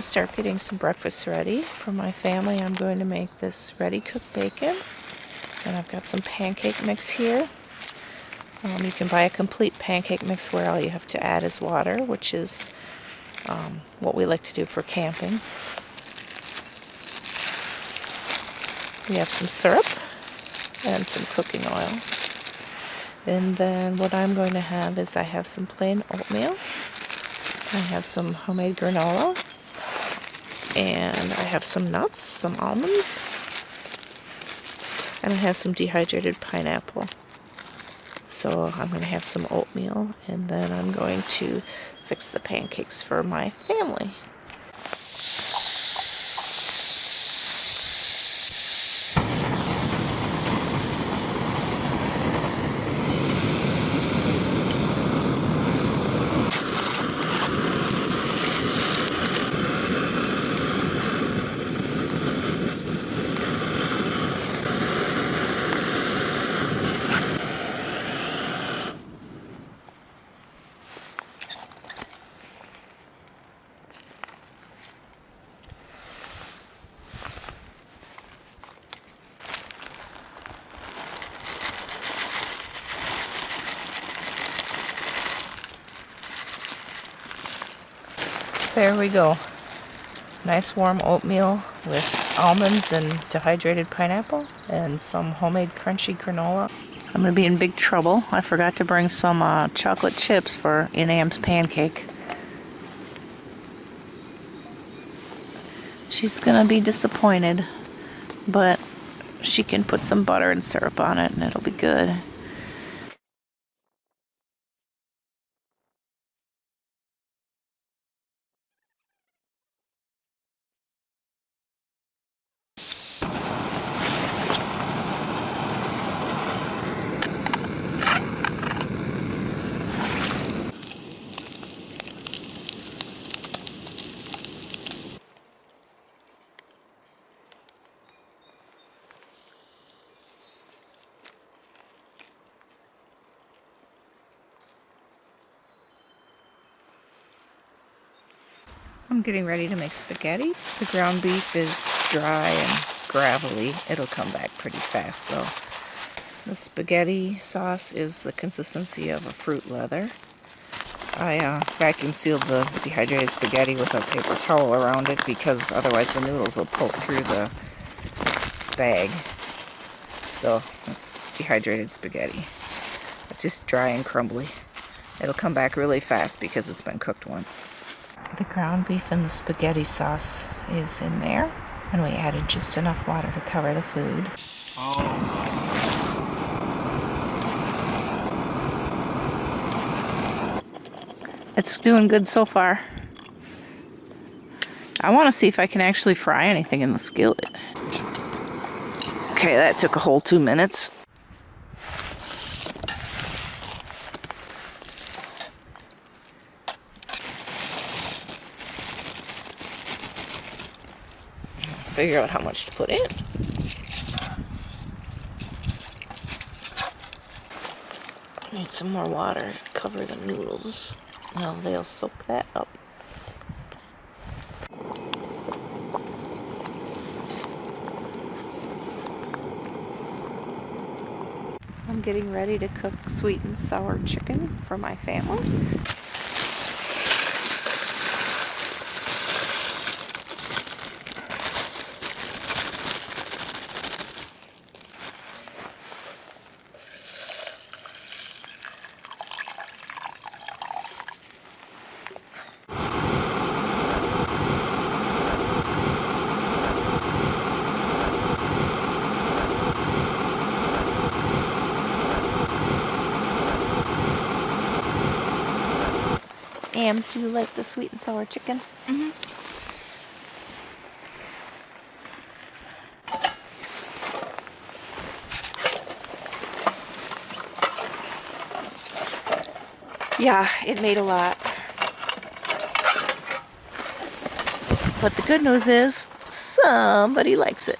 start getting some breakfast ready for my family. I'm going to make this ready-cooked bacon, and I've got some pancake mix here. You can buy a complete pancake mix where all you have to add is water, which is what we like to do for camping. We have some syrup and some cooking oil. And then what I'm going to have is I have some plain oatmeal. I have some homemade granola. And I have some nuts, some almonds. And I have some dehydrated pineapple. So I'm going to have some oatmeal, and then I'm going to fix the pancakes for my family. There we go. Nice warm oatmeal with almonds and dehydrated pineapple and some homemade crunchy granola. I'm going to be in big trouble. I forgot to bring some chocolate chips for Inam's pancake. She's going to be disappointed, but she can put some butter and syrup on it and it'll be good. I'm getting ready to make spaghetti. The ground beef is dry and gravelly. It'll come back pretty fast though. The spaghetti sauce is the consistency of a fruit leather. I vacuum sealed the dehydrated spaghetti with a paper towel around it because otherwise the noodles will poke through the bag. So that's dehydrated spaghetti. It's just dry and crumbly. It'll come back really fast because it's been cooked once. The ground beef and the spaghetti sauce is in there, and we added just enough water to cover the food. It's doing good so far. I want to see if I can actually fry anything in the skillet. Okay, that took a whole 2 minutes. Figure out how much to put in. Need some more water to cover the noodles. Now they'll soak that up. I'm getting ready to cook sweet and sour chicken for my family. Ams, do you like the sweet and sour chicken? Mm-hmm. Yeah, it made a lot. But the good news is, somebody likes it.